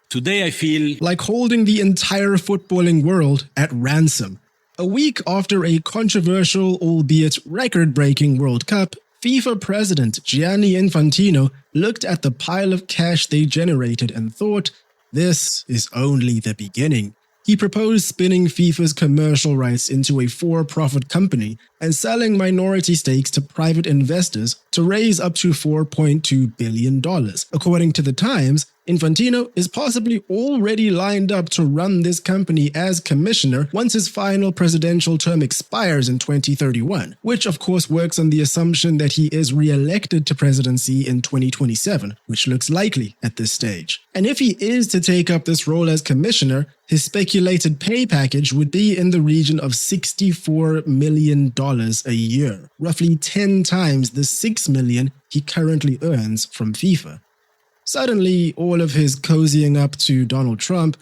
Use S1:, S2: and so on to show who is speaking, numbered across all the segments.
S1: Today I feel
S2: like holding the entire footballing world at ransom. A week after a controversial, albeit record-breaking World Cup, FIFA president Gianni Infantino looked at the pile of cash they generated and thought, this is only the beginning. He proposed spinning FIFA's commercial rights into a for-profit company and selling minority stakes to private investors to raise up to $4.2 billion. According to The Times, Infantino is possibly already lined up to run this company as commissioner once his final presidential term expires in 2031, which of course works on the assumption that he is re-elected to presidency in 2027, which looks likely at this stage. And if he is to take up this role as commissioner, his speculated pay package would be in the region of $64 million a year, roughly 10 times the $6 million he currently earns from FIFA. Suddenly, all of his cozying up to Donald Trump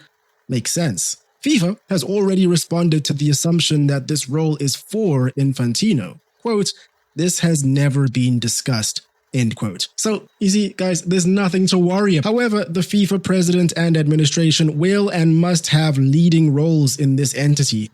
S2: makes sense. FIFA has already responded to the assumption that this role is for Infantino. Quote, "This has never been discussed." End quote. So, you see, guys, there's nothing to worry about. However, the FIFA president and administration will and must have leading roles in this entity.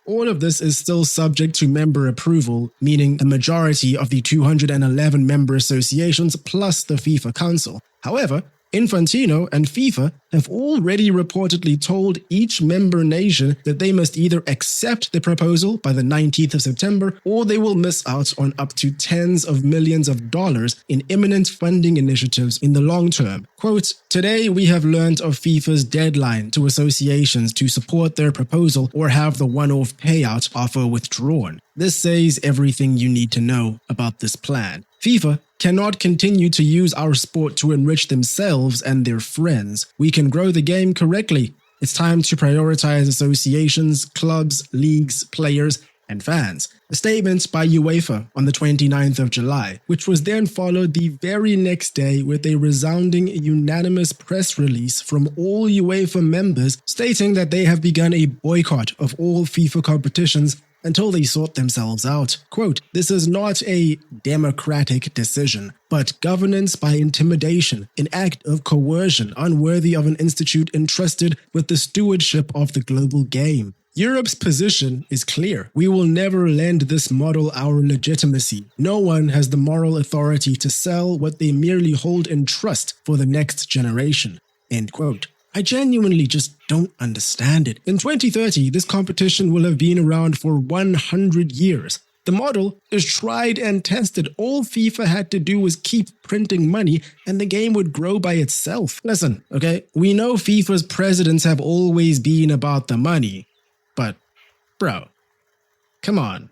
S2: All of this is still subject to member approval, meaning a majority of the 211 member associations plus the FIFA Council. However, Infantino and FIFA have already reportedly told each member nation that they must either accept the proposal by the 19th of September or they will miss out on up to tens of millions of dollars in imminent funding initiatives in the long term. Quote, "Today we have learned of FIFA's deadline to associations to support their proposal or have the one-off payout offer withdrawn. This says everything you need to know about this plan. FIFA cannot continue to use our sport to enrich themselves and their friends. We can grow the game correctly. It's time to prioritize associations, clubs, leagues, players, and fans." A statement by UEFA on the 29th of July, which was then followed the very next day with a resounding unanimous press release from all UEFA members stating that they have begun a boycott of all FIFA competitions until they sort themselves out. Quote, "This is not a democratic decision, but governance by intimidation, an act of coercion unworthy of an institute entrusted with the stewardship of the global game. Europe's position is clear. We will never lend this model our legitimacy. No one has the moral authority to sell what they merely hold in trust for the next generation." End quote. I genuinely just don't understand it. In 2030, this competition will have been around for 100 years. The model is tried and tested. All FIFA had to do was keep printing money and the game would grow by itself. Listen, okay, we know FIFA's presidents have always been about the money, but bro, come on,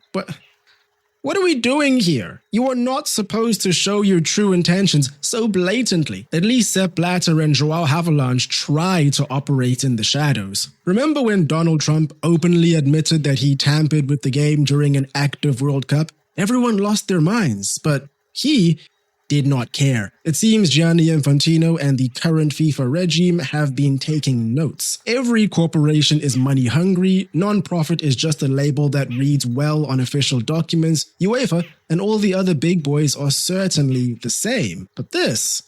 S2: what are we doing here? You are not supposed to show your true intentions so blatantly. At least Sepp Blatter and Joao Havelange tried to operate in the shadows. Remember when Donald Trump openly admitted that he tampered with the game during an active World Cup? Everyone lost their minds, but he did not care. It seems Gianni Infantino and the current FIFA regime have been taking notes. Every corporation is money hungry, non-profit is just a label that reads well on official documents, UEFA and all the other big boys are certainly the same. But this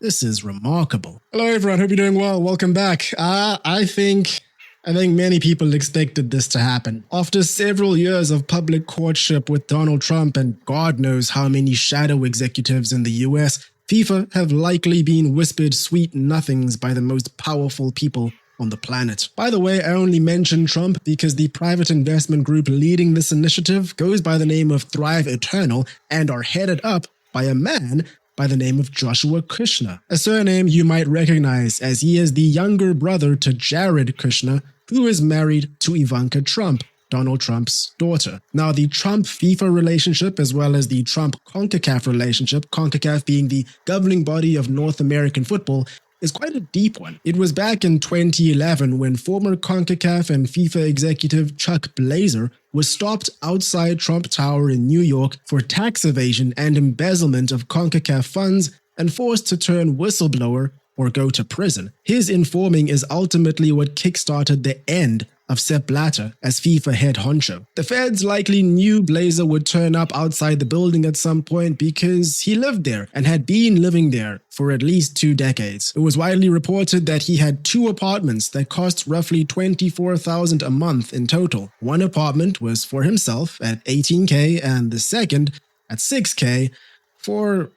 S2: is remarkable. Hello everyone, hope you're doing well, welcome back. I think many people expected this to happen. After several years of public courtship with Donald Trump and God knows how many shadow executives in the US, FIFA have likely been whispered sweet nothings by the most powerful people on the planet. By the way, I only mentioned Trump because the private investment group leading this initiative goes by the name of ertWtorld and are headed up by a man by the name of Joshua Kushner, a surname you might recognize as he is the younger brother to Jared Kushner, who is married to Ivanka Trump, Donald Trump's daughter. Now, the Trump-FIFA relationship, as well as the Trump-CONCACAF relationship, CONCACAF being the governing body of North American football, is quite a deep one. It was back in 2011 when former CONCACAF and FIFA executive Chuck Blazer was stopped outside Trump Tower in New York for tax evasion and embezzlement of CONCACAF funds and forced to turn whistleblower or go to prison. His informing is ultimately what kickstarted the end of Sepp Blatter as FIFA head honcho. The feds likely knew Blazer would turn up outside the building at some point because he lived there and had been living there for at least 2 decades. It was widely reported that he had 2 apartments that cost roughly $24,000 a month in total. One apartment was for himself at $18K and the second at $6K for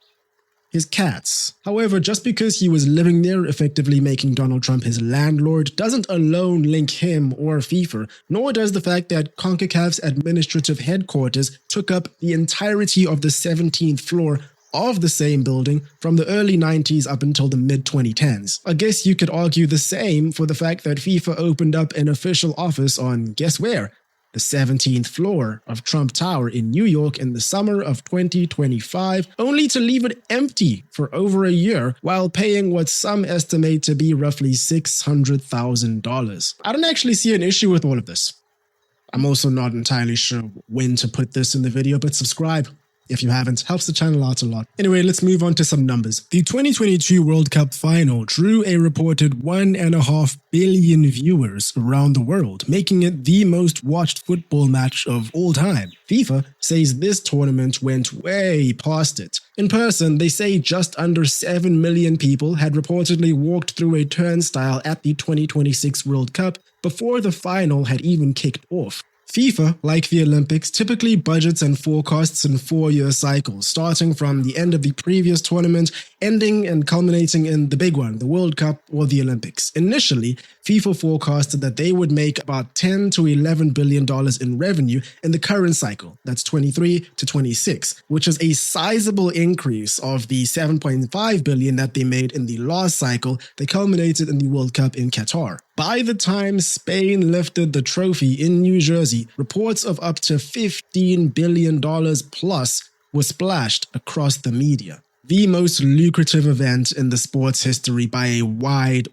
S2: his cats. However, just because he was living there, effectively making Donald Trump his landlord, doesn't alone link him or FIFA, nor does the fact that CONCACAF's administrative headquarters took up the entirety of the 17th floor of the same building from the early 90s up until the mid-2010s. I guess you could argue the same for the fact that FIFA opened up an official office on, guess where? The 17th floor of Trump Tower in New York in the summer of 2025, only to leave it empty for over a year while paying what some estimate to be roughly $600,000. I don't actually see an issue with all of this. I'm also not entirely sure when to put this in the video, but subscribe if you haven't. Helps the channel out a lot. Anyway, let's move on to some numbers. The 2022 World Cup final drew a reported 1.5 billion viewers around the world, making it the most watched football match of all time. FIFA says this tournament went way past it. In person, they say just under 7 million people had reportedly walked through a turnstile at the 2026 World Cup before the final had even kicked off. FIFA, like the Olympics, typically budgets and forecasts in 4-year cycles, starting from the end of the previous tournament, ending and culminating in the big one, the World Cup or the Olympics. Initially, FIFA forecasted that they would make about $10 to $11 billion in revenue in the current cycle, that's 23 to 26, which is a sizable increase of the $7.5 billion that they made in the last cycle that culminated in the World Cup in Qatar. By the time Spain lifted the trophy in New Jersey, reports of up to $15 billion plus were splashed across the media. The most lucrative event in the sport's history by a wide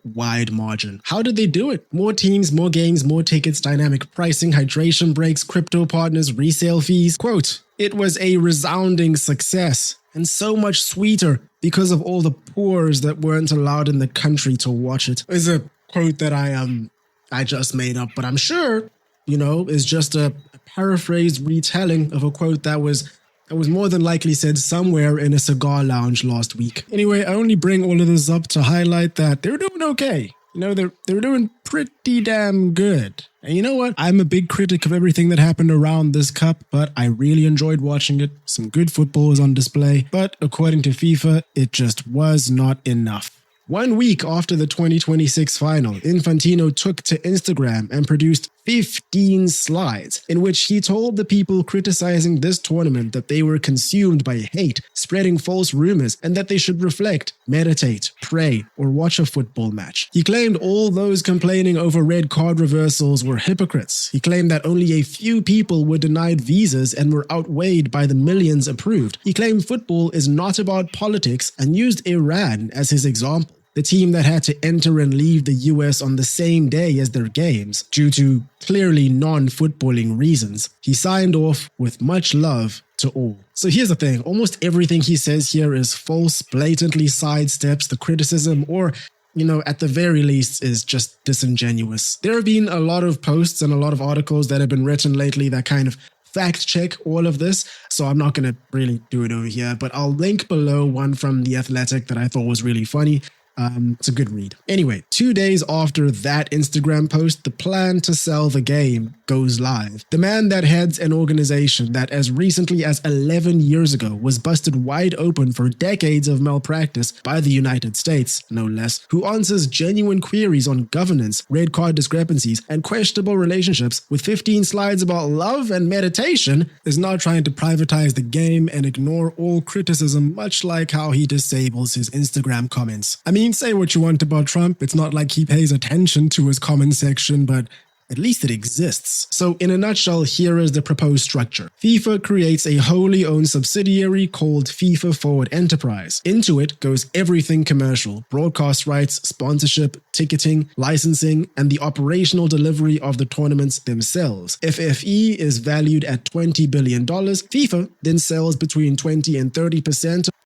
S2: margin. How did they do it? More teams, more games, more tickets, dynamic pricing, hydration breaks, crypto partners, resale fees. Quote, "It was a resounding success and so much sweeter because of all the poors that weren't allowed in the country to watch it." Is a quote that I just made up, but I'm sure, is just a paraphrased retelling of a quote that was more than likely said somewhere in a cigar lounge last week. Anyway, I only bring all of this up to highlight that they're doing okay. They're doing pretty damn good. And you know what? I'm a big critic of everything that happened around this cup, but I really enjoyed watching it. Some good football was on display, but according to FIFA, it just was not enough. 1 week after the 2026 final, Infantino took to Instagram and produced 15 slides in which he told the people criticizing this tournament that they were consumed by hate, spreading false rumors, and that they should reflect, meditate, pray, or watch a football match. He claimed all those complaining over red card reversals were hypocrites. He claimed that only a few people were denied visas and were outweighed by the millions approved. He claimed football is not about politics and used Iran as his example, the team that had to enter and leave the US on the same day as their games due to clearly non-footballing reasons. He signed off with much love to all. So here's the thing, almost everything he says here is false, blatantly sidesteps the criticism, or at the very least is just disingenuous. There have been a lot of posts and a lot of articles that have been written lately that kind of fact check all of this, so I'm not going to really do it over here, but I'll link below one from The Athletic that I thought was really funny. It's a good read. Anyway, 2 days after that Instagram post, the plan to sell the game goes live. The man that heads an organization that as recently as 11 years ago was busted wide open for decades of malpractice by the United States, no less, who answers genuine queries on governance, red card discrepancies, and questionable relationships with 15 slides about love and meditation, is now trying to privatize the game and ignore all criticism, much like how he disables his Instagram comments. I mean, say what you want about Trump, it's not like he pays attention to his comment section, but at least it exists. So in a nutshell, here is the proposed structure. FIFA creates a wholly owned subsidiary called FIFA Forward Enterprise. Into it goes everything commercial: broadcast rights, sponsorship, ticketing, licensing, and the operational delivery of the tournaments themselves. FFE is valued at $20 billion. FIFA then sells between 20 and 30%